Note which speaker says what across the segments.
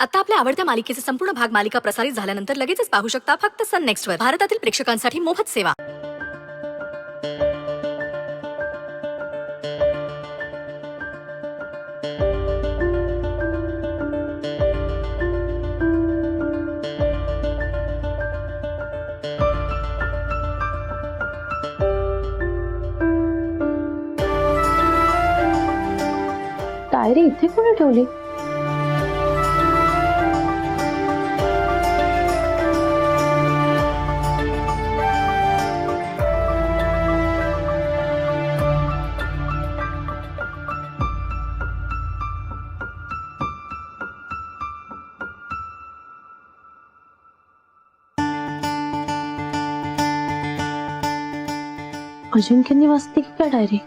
Speaker 1: आता आपल्या आवडत्या मालिकेचे संपूर्ण भाग मालिका प्रसारित झाल्यानंतर लगेचच पाहू शकता फक्त सन नेक्स्ट वर. भारतातील प्रेक्षकांसाठी मोफत सेवा.
Speaker 2: डायरी इथे कोणी ठेवली? अजिंक्यनी वाचली की काय डायरी?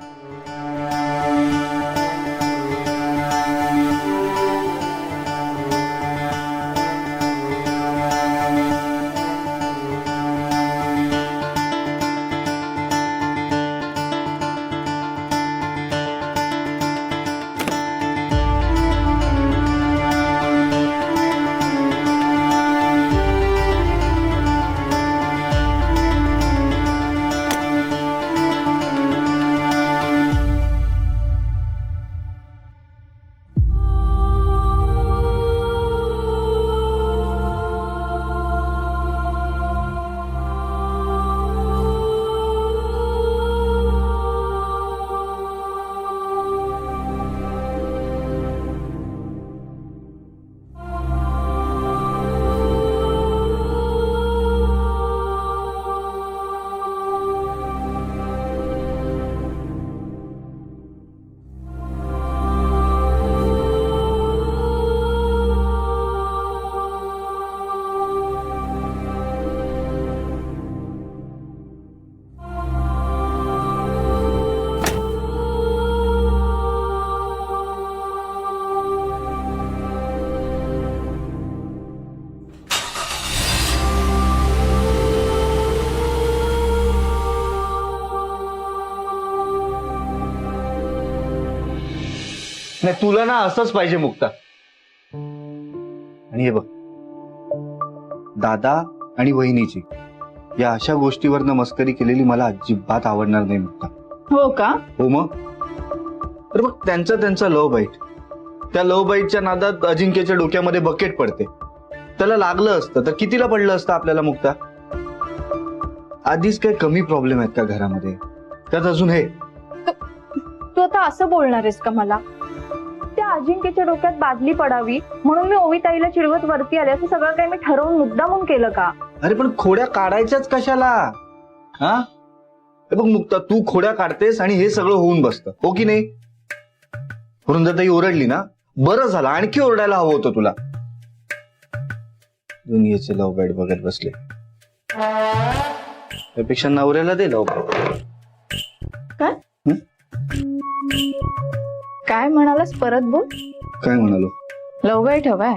Speaker 3: नाही तुला ना असंच पाहिजे मुक्ता. आणि हे बघ, दादा आणि वहिनीची या अशा गोष्टीवरनं मस्करी केलेली मला अजिबात आवडणार नाही मुक्ता.
Speaker 2: हो का?
Speaker 3: हो मग. तर बघ, त्यांचा लव्ह बाईट, त्या लव्ह बाईटच्या नादात अजिंक्यच्या डोक्यामध्ये बकेट पडते. त्याला लागलं असतं तर कितीला पडलं असतं आपल्याला मुक्ता? आधीच काही कमी प्रॉब्लेम आहेत का घरामध्ये, त्यात अजून हे.
Speaker 2: तू आता असं बोलणार आहेस का मला? त्या अजिंक्यच्या डोक्यात बादली पडावी म्हणून मी ओविताईला चिडवत वरती आले, असं सगळं काही मी ठरवून मुद्दामून केलं का?
Speaker 3: अरे पण खोड्या काढायच्याच कशाला? हा, बघ मुक्ता, तू खोड्या काढतेस आणि हे सगळं होऊन बसतं, हो की नाही? वृंदाताई ओरडली ना, बरं झालं, आणखी ओरडायला हवं होतं तुला. दुनियेचे लव्ह बाईट बघत बसले, त्यापेक्षा नवऱ्याला दे लव्ह बाईट.
Speaker 2: काय काय म्हणालास? परत बोल.
Speaker 3: काय म्हणालो?
Speaker 2: लव्ह बाईट हवाय?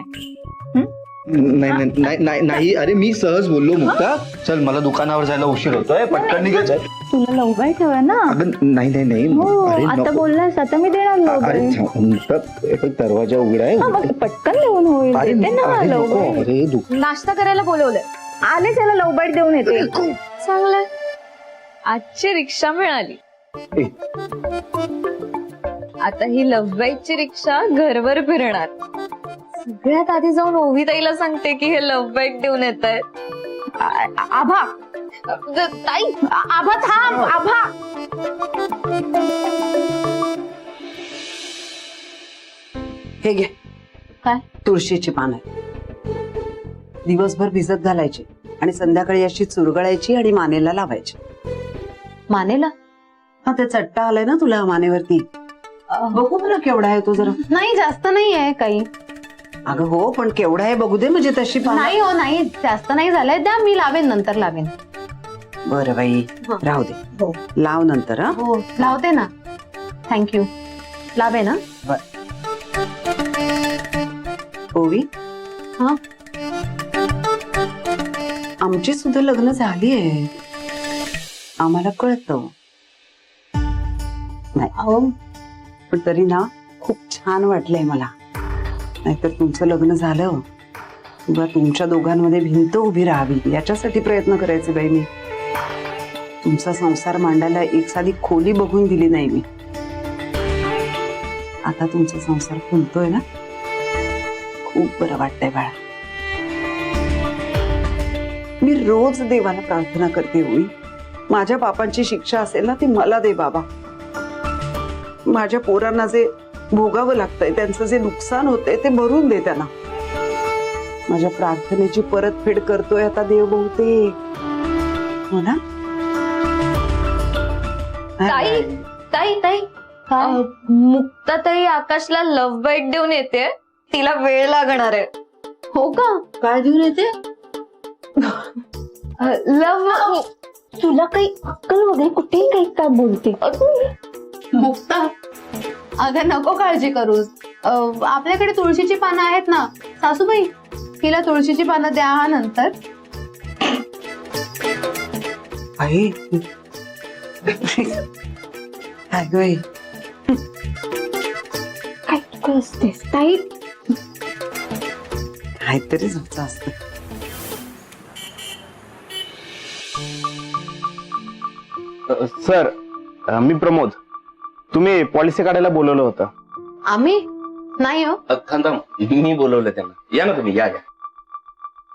Speaker 3: नाही, अरे मी सहज बोललो मुक्ता. चल, मला दुकानावर जायला उशीर होतोय, पटकन निघायचंय.
Speaker 2: तुला लव्ह बाईट हवाय ना?
Speaker 3: नाही.
Speaker 2: हो, आता बोललास, आता मी देणार लव्ह बाईट.
Speaker 3: दरवाजा उघडा आहे,
Speaker 2: मग पटकन देऊन होईल. देते ना लव्ह बाईट.
Speaker 3: अरे
Speaker 2: नाश्ता करायला बोलवलंय, आले त्याला लव्ह बाईट देऊन येते.
Speaker 4: चांगलंय, आजची रिक्षा मिळाली. आता ही लव्ह बाईटची रिक्षा घरभर फिरणार. सगळ्यात आधी जाऊन ओविताईला सांगते की हे लव्ह बाईट देऊन येत आहेत.
Speaker 2: आभा,
Speaker 4: ताई,
Speaker 2: आभा थांब. आभा,
Speaker 5: हे घे.
Speaker 2: काय?
Speaker 5: तुळशीची पानं. दिवसभर भिजत घालायची आणि संध्याकाळी अशी चुरगळायची आणि मानेला लावायची.
Speaker 2: मानेला?
Speaker 5: हा, ते चट्टा आलाय ना तुला मानेवरती. बघू मला केवढा आहे तो जरा.
Speaker 2: नाही, जास्त नाही आहे काही.
Speaker 5: अगं हो, पण केवढा आहे बघू दे, म्हणजे तशी पानं.
Speaker 2: नाही हो, नाही, जास्त नाही झालंय. द्या, मी लावेन, नंतर लावेन.
Speaker 5: बरं बाई, राहू दे.
Speaker 2: हो,
Speaker 5: लाव नंतर. हा,
Speaker 2: हो, लावते ना. थँक्यू. लावे ना?
Speaker 5: ओवी,
Speaker 2: हा,
Speaker 5: आमची सुद्धा लग्न झाली आहे, आम्हाला कळतं. नाही
Speaker 2: अहो,
Speaker 5: पण तरी ना खूप छान वाटलंय मला. नाहीतर तुमचं लग्न झालं किंवा तुमच्या दोघांमध्ये भिंत उभी राहावी याच्यासाठी प्रयत्न करायचे बाई मी. तुमचा संसार मांडायला एक साधी खोली बघून दिली नाही मी. आता तुमचा संसार फुलतोय ना, खूप बरं वाटतंय बाळा. मी रोज देवाला प्रार्थना करते होई, माझ्या पापांची शिक्षा असेल ना ती मला दे बाबा. माझ्या पोरांना जे भोगावं लागतंय, त्यांचं जे नुकसान होतंय ते भरून दे त्यांना. माझ्या प्रार्थनेची परतफेड करतोय आता देव बहुतेक. हो ना
Speaker 4: ताई ताई ताई मुक्ताताई आकाशला लव्ह बाईट देऊन येते. तिला वेळ लागणार आहे.
Speaker 5: हो का? काय देऊन येते?
Speaker 4: लव्ह.
Speaker 2: तुला काही अक्कल वगैरे कुठेही काही काय बोलते?
Speaker 6: मुक्ता, अगं नको काळजी करूस. आपल्याकडे तुळशीची पानं आहेत ना सासूबाई, तिला तुळशीची पानं द्या हा नंतर.
Speaker 5: आहे काय ग बाई?
Speaker 2: काय तू असतेस ताई?
Speaker 5: काहीतरी झोपचं असतं.
Speaker 7: सर, मी प्रमोद. तुम्ही पॉलिसी काढायला बोलवलं होतं.
Speaker 6: आम्ही नाही हो.
Speaker 7: थांबा, मी बोलवलं त्यांना. या ना तुम्ही, या.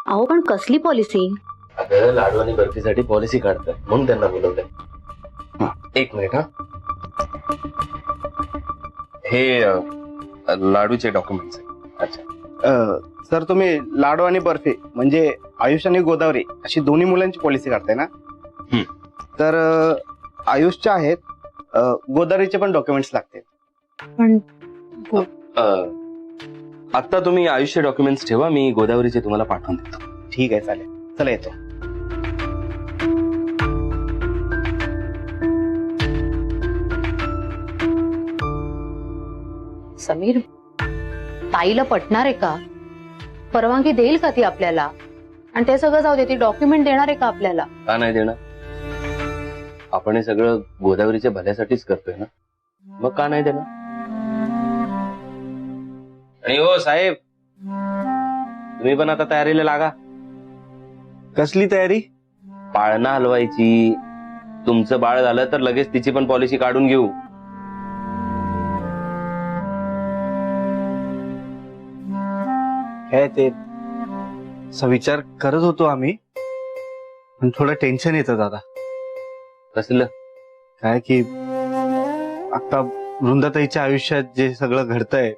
Speaker 1: अहो पण कसली पॉलिसी?
Speaker 7: अगं लाडू आणि बर्फीसाठी पॉलिसी काढताय म्हणून त्यांना बोलवलंय. एक मिनिट हा. हे लाडूचे डॉक्युमेंट्स आहेत. अच्छा सर, तुम्ही लाडू आणि बर्फी म्हणजे आयुष आणि गोदावरी अशी दोन्ही मुलांची पॉलिसी काढताय ना? तर आयुषच्या आहेत, गोदावरीचे पण डॉक्युमेंट्स लागतील.
Speaker 6: पण
Speaker 7: आता तुम्ही आयुषचे डॉक्युमेंट्स ठेवा, मी गोदावरीचे तुम्हाला पाठवून देतो. ठीक आहे, चालेल. चला येतो.
Speaker 6: समीर, ताईला पटणार आहे का? परवानगी देईल का ती आपल्याला? आणि ते सगळं जाऊ दे, ती डॉक्युमेंट देणार आहे का आपल्याला?
Speaker 7: का नाही देणार? आपण हे सगळं गोदावरीच्या भल्यासाठीच करतोय ना, मग का नाही देणार? आणि हो साहेब, तुम्ही पण आता तयारीला लागा.
Speaker 3: कसली तयारी?
Speaker 7: पाळणा हलवायची. तुमचं बाळ झालं तर लगेच तिची पण पॉलिसी काढून घेऊ.
Speaker 3: काय ते असा विचार करत होतो आम्ही, पण थोडं टेन्शन येतं दादा.
Speaker 7: कसलं?
Speaker 3: काय की आता वृंदाताईच्या आयुष्यात जे सगळं घडतंय